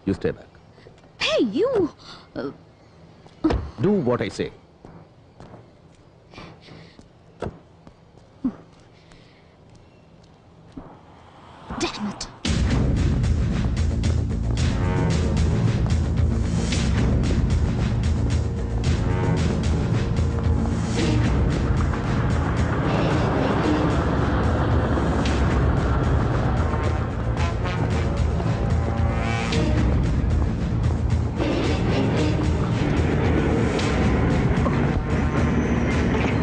You stay back. Hey, you! Do what I say. Damn it!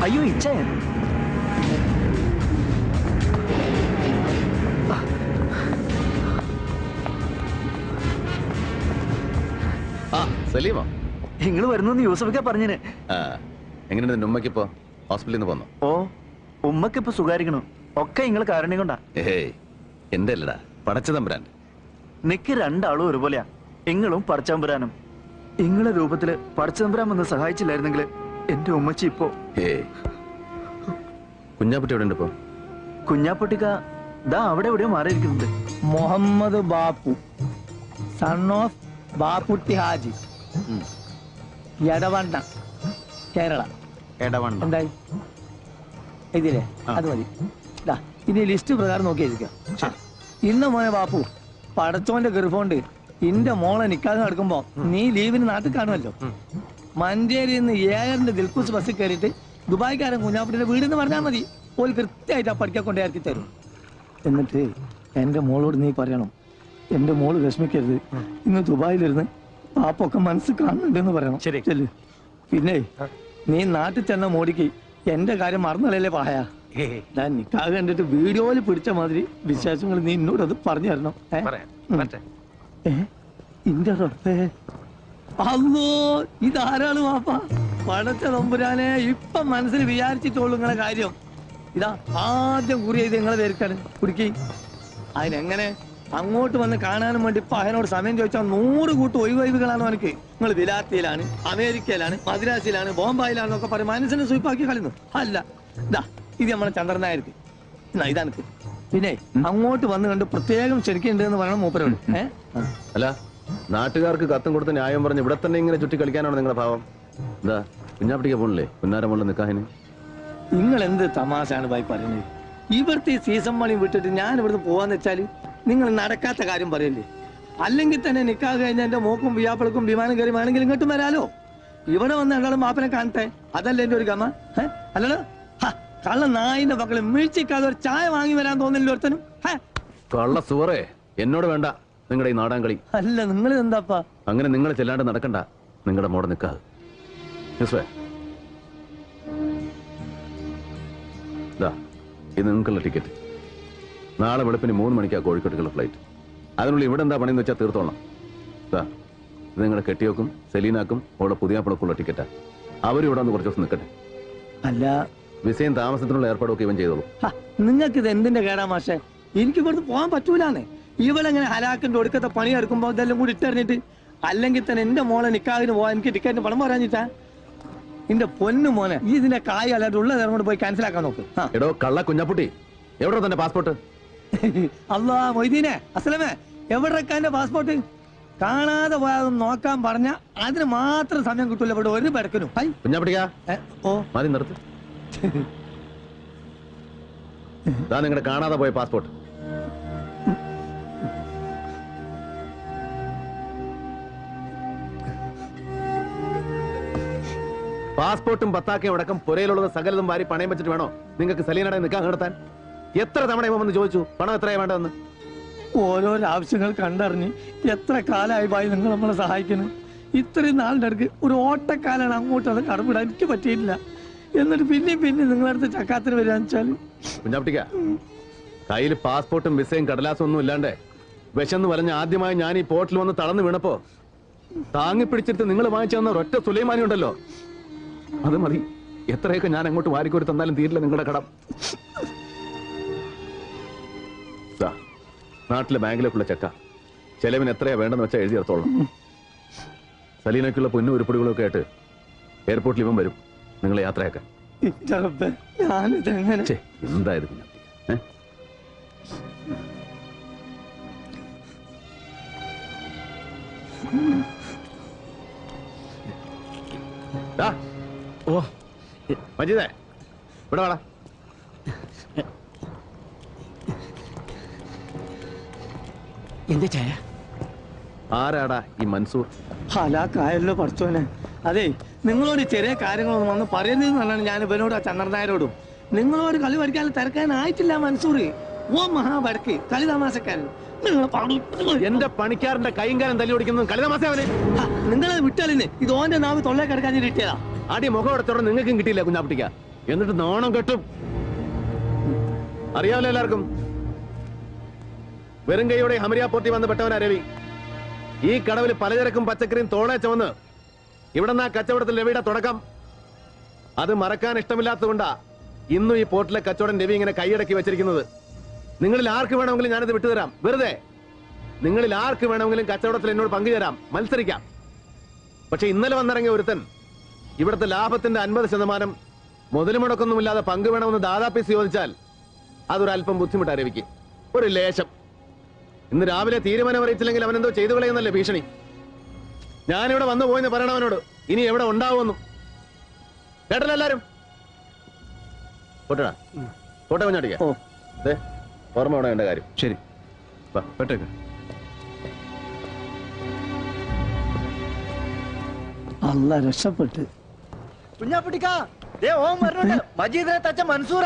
അയ്യോ ഇച്ഛേ സലീമോ നിങ്ങൾ വരുന്നു യൂസഫൊക്കെ പറഞ്ഞിന്. എങ്ങനെയുണ്ട് നിന്റെ ഉമ്മക്കിപ്പോ ഹോസ്പിറ്റലിൽ നിന്ന് പോന്നോ? ഓ ഉമ്മക്കിപ്പോ സുഖാരിക്കണു. ഒക്കെ നിങ്ങൾ കാരണം കൊണ്ടാ. എന്റെ അല്ലടാ പടച്ചതമ്പുരാൻ. നിക്ക് രണ്ടാളും ഒരുപോലെയാ. നിങ്ങളും പടച്ചതമ്പുരാനും. നിങ്ങളെ രൂപത്തില് പടച്ചതമ്പുരാൻ വന്ന് സഹായിച്ചില്ലായിരുന്നെങ്കിൽ എന്റെ ഉമ്മച്ചി ഇപ്പോ. കുഞ്ഞാപ്പുട്ടി എവിടെ ഉണ്ട് ഇപ്പോ? കുഞ്ഞാപ്പുട്ടിക്ക ദാ അവിടെ എവിടെയോ മാറിയിരിക്കുന്നുണ്ട്. Muhammad Bappu, son of Bapputty Haji, Edavanna, Kerala. എന്തായി ഇതില്ലേ? അത് മതി. ഇനി ലിസ്റ്റ് പ്രകാരം നോക്കിയിരിക്കാം. ഇന്ന് മോനെ ബാപ്പു, പടച്ചോന്റെ ഗർഭമുണ്ട് ഇന്റെ മോളെ നിക്കാതെ നടക്കുമ്പോ നീ ലീവിന് നാട്ടിൽ കാണുമല്ലോ. മഞ്ചേരിയിൽ നിന്ന് ഏഴറിന്റെ ദിൽക്കുസ് ബസ്സിൽ കയറിയിട്ട് ദുബായ്ക്കാരൻ കുഞ്ഞാപ്പുട്ടിന്റെ വീടെന്ന് പറഞ്ഞാൽ മതി. ഓൾ കൃത്യമായിട്ട് ആ പഠിക്കാൻ കൊണ്ടേ ഇറക്കി തരും. എന്നിട്ട് എന്റെ മോളോട് നീ പറയണം, എന്റെ മോള് വിഷമിക്കരുത്, ഇന്ന് ദുബായിലിരുന്ന് പാപ്പൊക്കെ മനസ്സ് കാണുന്നുണ്ടെന്ന് പറയണം. ശരി. പിന്നെ നീ നാട്ടിൽ ചെന്ന മോടിക്ക് എന്റെ കാര്യം മറന്നല്ലേ പായ. ഞാൻ നിക്കാതെ കണ്ടിട്ട് വീഡിയോയിൽ പിടിച്ച മാതിരി വിശേഷങ്ങൾ നീ എന്നോട് അത് പറഞ്ഞു തരണം. ഇന്റെ റബ്ബേ, അല്ലോ ഇതാരാണ് വാപ്പ? പടച്ച തമ്പുരാനെ, ഇപ്പം മനസ്സിൽ വിചാരിച്ചിട്ടുള്ളൂ നിങ്ങളെ കാര്യം. ഇതാ ആദ്യം കുറി ചെയ്ത് നിങ്ങളെ പേർക്കാണ് കുടുക്കി. അതിനെങ്ങനെ അങ്ങോട്ട് വന്ന് കാണാനും വേണ്ടി ഇപ്പൊ അതിനോട് സമയം ചോദിച്ചാൽ 100 കൂട്ട് ഒഴിവൊഴിവുകളാണ് എനിക്ക്. നിങ്ങൾ വിലാത്തിയിലാണ്, അമേരിക്കയിലാണ്, മദ്രാസിലാണ്, ബോംബായിലാണെന്നൊക്കെ പറയും മനസ്സിനെ സ്വീപ്പാക്കി കളയുന്നു. അല്ല ഇതാ ഇത് നമ്മളെ ചന്ദ്രനായിരിക്കും. ഇതാനക്ക് പിന്നെ അങ്ങോട്ട് വന്ന് കണ്ട് പ്രത്യേകം ക്ഷണിക്കുന്നുണ്ട് എന്ന് പറയണം മൂപ്പരോട്. അല്ല, നാട്ടുകാർക്ക് കത്തും കൊടുത്ത് ന്യായം പറഞ്ഞ് ഇവിടെ തന്നെ ഇങ്ങനെ ചുറ്റി കളിക്കാനാണ് നിങ്ങളുടെ ഭാവം? എന്താ കുഞ്ഞാപ്പിട്ടിക്ക് പോണില്ലേ പുന്നാരമുള്ള നിക്കാഹിന്? നിങ്ങൾ എന്ത് തമാശാണ് ഭായി പറയുന്നത്? ഇവിടുത്തെ ഈ സീസൺ മണി വിട്ടിട്ട് ഞാൻ ഇവിടുന്ന് പോവാന്ന് വെച്ചാല് നിങ്ങൾ നടക്കാത്ത കാര്യം പറയല്ലേ? അല്ലെങ്കിൽ തന്നെ നിക്കാഹ് കഴിഞ്ഞ എന്റെ മോക്കും വിയാപ്പിളക്കും വിമാനം കയറി വേണമെങ്കിൽ ഇങ്ങോട്ടും വരാലോ. ഇവിടെ വന്ന് രണ്ടാളും മാപ്പനെ കാണട്ടെ, അതല്ലേ എന്റെ ഒരു ഗമ? അല്ലല്ലോ കള്ള നായിന്റെ മക്കളെ വീഴ്ചക്കാതെ ഒരു ചായ വാങ്ങി വരാൻ തോന്നില്ല ഒരുത്തനും. കള്ള സുവറേ, എന്നോട് വേണ്ട നിങ്ങളുടെ ഈ നാടാൻ കളി. അല്ല നിങ്ങൾ എന്താപ്പാ അങ്ങനെ നിങ്ങൾ ചെല്ലാണ്ട് നടക്കണ്ട. നിങ്ങളുടെ മോടെ നിക്കാഹ് ഇത് നിങ്ങൾക്കുള്ള ടിക്കറ്റ്. നാളെ വെളുപ്പിന് 3 മണിക്കാണ് കോഴിക്കോട്ടേക്കുള്ള ഫ്ലൈറ്റ്. അതിനുള്ളിൽ ഇവിടെ എന്താ പണിയെന്ന് വെച്ചാൽ തീർത്തോളാം. ഇത് നിങ്ങളുടെ കെട്ടിയോക്കും സെലീനാക്കും ഉള്ള പുതിയാപ്പിളക്കുള്ള ടിക്കറ്റാ. അവരും ഇവിടെ ഒന്ന് കുറച്ച് ദിവസം നിൽക്കട്ടെ. അല്ല വിസയും താമസത്തിനുള്ള ഏർപ്പാടൊക്കെ ഇവൻ ചെയ്തോളൂ. നിങ്ങൾക്ക് ഇത് എന്തിന്റെ കേടാ മാഷെ? എനിക്ക് ഇവിടുന്ന് പോകാൻ പറ്റൂലാന്ന്. ഇവളെങ്ങനെ ഹലാക്കിന്റെ ഒടുക്കത്തെ പണി എടുക്കുമ്പോ ഇതെല്ലാം കൂടി ഇട്ടെറിഞ്ഞിട്ട് അല്ലെങ്കിൽ തന്നെ എന്റെ മോളെ നിക്കാഹിന് പോവാൻ എനിക്ക് ടിക്കറ്റിന് പണം പറയാഞ്ഞിട്ടാ? എന്റെ പൊന്നു മോനെ, ഈ ഇതിന്റെ കായ് അല്ലാണ്ട് ഉള്ള നേരം കൊണ്ട് പോയി ക്യാൻസൽ ആക്കാൻ നോക്ക്. എടോ കള്ള കുഞ്ഞാപ്പുട്ടി, എവിടെ തന്നെ പാസ്പോർട്ട്? അല്ലാ മൊയ്തീനെ, അസ്ലമേ, എവിടെയൊക്കെ എന്റെ പാസ്പോർട്ട്? കാണാതെ പോയാതൊന്നും നോക്കാൻ പറഞ്ഞ അതിന് മാത്രം സമയം കിട്ടൂല ഇവിടെ ഒരു പെടക്കനും. കുഞ്ഞാപ്പുട്ടിക്കാ ഓ മതി നിർത്ത്. നിങ്ങളുടെ കാണാതെ പോയ പാസ്പോർട്ട്. പാസ്പോർട്ടും പത്താക്കയും അടക്കം പുരയിലുള്ളത് സകലതും വാരി പണയം വെച്ചിട്ട് വേണോ നിങ്ങൾക്ക് സലീനയുടെ നിൽക്കാൻ നടത്താൻ? എത്ര തവണ ഇവൻ വന്ന് ചോദിച്ചു പണം എത്രയാ വേണ്ടതെന്ന്? ഓരോരോ ആവശ്യങ്ങൾ കണ്ടറിഞ്ഞ് എത്ര കാലമായി ഭായി നിങ്ങൾ നമ്മളെ സഹായിക്കുന്നു. ഇത്രയും നാളിന്റെ അടുക്ക് ഒരു ഓട്ടക്കാലാണ് അങ്ങോട്ട് അത് കടമിടാൻ എനിക്ക് പറ്റിയിട്ടില്ല. എന്നിട്ട് പിന്നെയും നിങ്ങളുടെ അടുത്ത് ചക്കാത്തിന് വരികയെന്ന് വെച്ചാൽ കുഞ്ഞാപ്പിട്ടിക്ക, കയ്യിൽ പാസ്പോർട്ടും വിസയും കടലാസും ഒന്നും ഇല്ലാണ്ടേ വിശന്ന് വലഞ്ഞ് ആദ്യമായി ഞാൻ ഈ പോർട്ടിൽ വന്ന് തളർന്നു വീണപ്പോ താങ്ങി പിടിച്ചിട്ട് നിങ്ങൾ വാങ്ങിച്ചു തന്ന ഒരൊറ്റ സുലൈമാനി ഉണ്ടല്ലോ, അത് മതി. എത്രയൊക്കെ ഞാൻ അങ്ങോട്ട് വാരിക്കോരി തന്നാലും തീരില്ല നിങ്ങളുടെ കടം. നാട്ടിലെ ബാങ്കിലേക്കുള്ള ചെക്ക ചെലവിന് എത്രയാ വേണ്ടെന്ന് വെച്ചാൽ എഴുതി എടുത്തോളാം. സലീനയ്ക്കുള്ള പൊന്നും ഉരുപ്പടികളൊക്കെ ആയിട്ട് എയർപോർട്ടിൽ ഇവൻ വരും നിങ്ങളെ യാത്രയാക്കാൻ. എന്തായത് കുഞ്ഞാപ്പിട്ടിക്ക? ഓ മജീദേ ഇവിടെ വാടാ. എന്താ ചായ? ആരാടാ ഈ മൻസൂർ? ഹലാക്കായല്ലോ പഠിച്ചോനെ. അതെ, നിങ്ങളോട് ചെറിയ കാര്യങ്ങളൊന്നും വന്ന് പറയരുതെന്ന് പറഞ്ഞാണ് ഞാൻ ഇവനോട് ആ ചന്ദ്രനായരോടും. നിങ്ങളോട് കളി പഠിക്കാൻ തിരക്കാനായിട്ടില്ല മൻസൂർ. ഓ മഹാബടക്ക് കളി തമാശക്കാരൻ. എന്റെ പണിക്കാരന്റെ കൈയും കാലം തല്ലി ഓടിക്കുന്നത് കളിതമാസവന്. നിങ്ങളെ വിട്ടാലിന് ഇത് ഓന്റെ നാവ് തൊള്ളേ കിടക്കാൻ കിട്ടിയതാ. അടി മുഖം എടുത്തോടെ നിങ്ങൾക്കും കിട്ടിയില്ല കുഞ്ഞാപ്പിട്ടിക്ക. എന്നിട്ട് നാണം കെട്ടും. അറിയാമല്ലോ എല്ലാവർക്കും, വെറും കൈയോടെ ഹമരിയ പോർട്ടി വന്ന് പെട്ടവനാ രവി. ഈ കടവിൽ പലചരക്കും പച്ചക്കറിയും തോളെ ചുമന്ന് ഇവിടെ നിന്ന് ആ കച്ചവടത്തിൽ രവിയുടെ തുടക്കം. അത് മറക്കാൻ ഇഷ്ടമില്ലാത്തതുകൊണ്ടാ ഇന്നും ഈ പോർട്ടിലെ കച്ചവടം രവി ഇങ്ങനെ കൈയടക്കി വെച്ചിരിക്കുന്നത്. നിങ്ങളിൽ ആർക്ക് വേണമെങ്കിലും ഞാനിത് വിട്ടുതരാം. വെറുതെ നിങ്ങളിൽ ആർക്ക് വേണമെങ്കിലും കച്ചവടത്തിൽ എന്നോട് പങ്കുചേരാം, മത്സരിക്കാം. പക്ഷെ ഇന്നലെ വന്നിറങ്ങിയ ഒരുത്തൻ ഇവിടുത്തെ ലാഭത്തിന്റെ 50% മുതൽ മുടക്കൊന്നുമില്ലാതെ പങ്ക് വേണമെന്ന് ദാദാപ്പീസ് ചോദിച്ചാൽ അതൊരല്പം ബുദ്ധിമുട്ടാ രവിക്ക്. ഒരു ലേശം. ഇന്ന് രാവിലെ തീരുമാനം അറിയിച്ചില്ലെങ്കിൽ അവനെന്തോ ചെയ്തു കളയുന്നല്ലേ ഭീഷണി. ഞാനിവിടെ വന്നു പോയെന്ന് പറയണം അവനോട്. ഇനി എവിടെ ഉണ്ടാവുമെന്നു കേട്ടല്ലോ എല്ലാരും. പോട്ടടാ, പോട്ടെ കുഞ്ഞാടിക്ക. ഓർമ്മ അവിടെ വേണ്ട കാര്യം. ശരി, പെട്ടേക്ക്. അല്ല രക്ഷപ്പെട്ട്. കുഞ്ഞാപ്പിട്ടിക്കാ, ദേ ഓൻ വരുന്നുണ്ട്. മജീദിനെ തച്ച മൻസൂർ.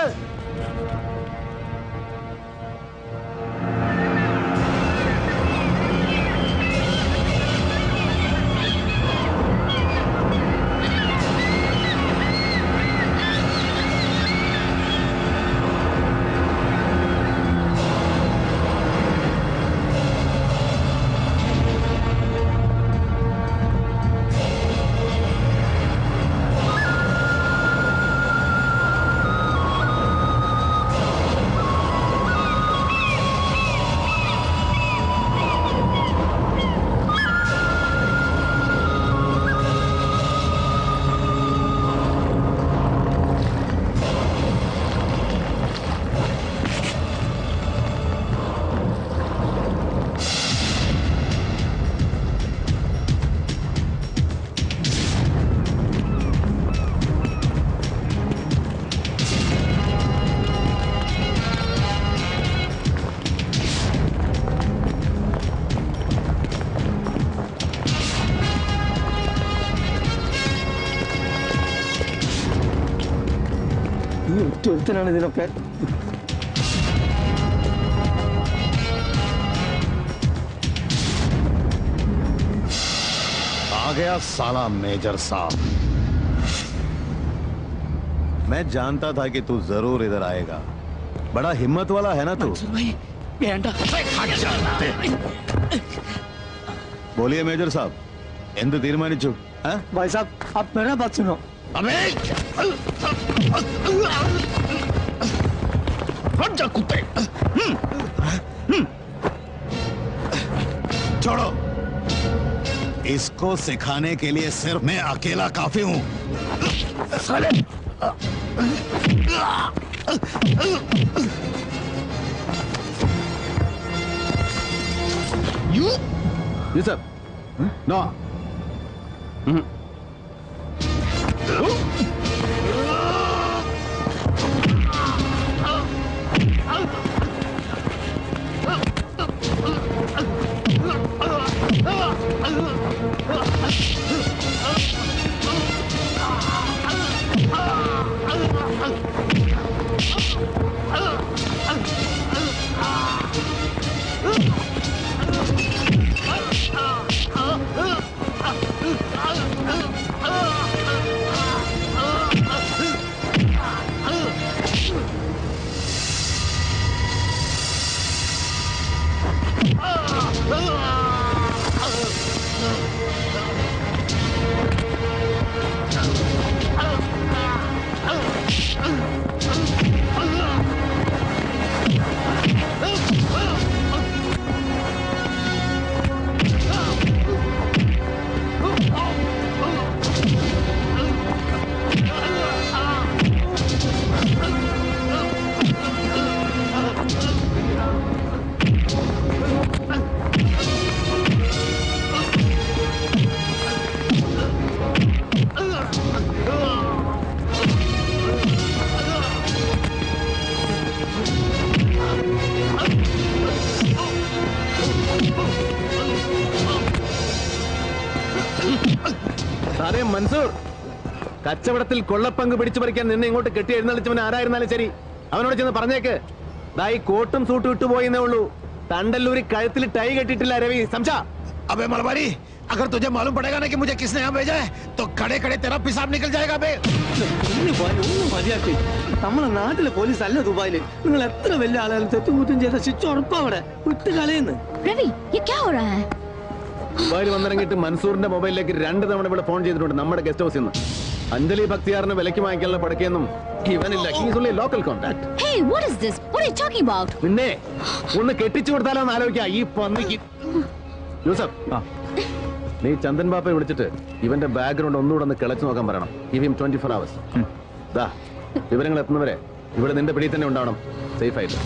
ഒരുത്തനാണ് ഇതിനൊക്കെ. आ गया साला मेजर साहब। मैं जानता था कि तू जरूर इधर आएगा। बड़ा हिम्मत वाला है ना तू। बोलिए मेजर साहब, എന്ത് തീരുമാനിച്ചു? भाई साहब, आप मेरा बात सुनो. अबे हट जा कुत्ते। छोड़ो, इसको सिखाने के लिए सिर्फ मैं अकेला काफी हूं। साले Yes, sir. No. സാറേ മൻസൂർ, കച്ചവടത്തിൽ കൊള്ളപ്പങ്ക് പിടിച്ചു പറിക്കാൻ നിന്നെ ഇങ്ങോട്ട് കെട്ടി എഴുന്നള്ളിച്ചവൻ ആരായിരുന്നാലും ശരി, അവനോട് ചെന്ന് പറഞ്ഞേക്ക്, ദാ ഈ കോട്ടും സൂട്ടും ഇട്ടുപോയെന്നേ ഉള്ളൂ, തണ്ടല്ലൂരി കഴുത്തിൽ ടൈ കെട്ടിട്ടില്ല രവി. സംശാ अबे मलबारी, अगर तुझे मालूम पड़ेगा ना कि मुझे किसने यहाँ भेजा है तो खड़े खड़े तेरा पेशाब निकल जाएगा बे। ഒന്ന് മതിയാക്കി. നമ്മളെ നാട്ടിലെ പോലീസ് അല്ല ദുബായില്. നിങ്ങൾ എത്ര വലിയ ആളുകൾ തെറ്റുകുറ്റം ചെയ്ത ശിക്ഷ ഉറപ്പാ അവിടെ വിട്ട് കളയുന്നു. रवि ये क्या हो रहा है? ദുബായിൽ വന്നിറങ്ങിയിട്ട് മൻസൂറിന്റെ മൊബൈലിലേക്ക് 2 തവണ ഇവിടെ ഫോൺ ചെയ്തിട്ടുണ്ട് നമ്മുടെ ഗസ്റ്റ് ഹൗസിൽ നിന്ന്. അഞ്ജലി ഭക്തിയാറിന് വിലക്ക് വാങ്ങിക്കാനുള്ള പടക്കൊന്നും ഇവനില്ല. He's only local contact. Hey, what is this? What are you talking about? പിന്നെ ഒന്ന് കെട്ടിച്ചു കൊടുത്താലോ എന്ന് ആലോചിക്കാം ഈ പന്നിക്ക്. യൂസഫ്, നീ ചന്ദൻ ബാപ്പയെ വിളിച്ചിട്ട് ഇവന്റെ ബാക്ക്ഗ്രൗണ്ട് ഒന്നുകൂടെ ഒന്ന് കിളച്ചു നോക്കാൻ പറയണം. Give him 24 hours. ദാ വിവരങ്ങൾ എത്തുന്നവരെ ഇവിടെ നിന്റെ പിടിയിൽ തന്നെ ഉണ്ടാവണം, സേഫ് ആയിട്ട്.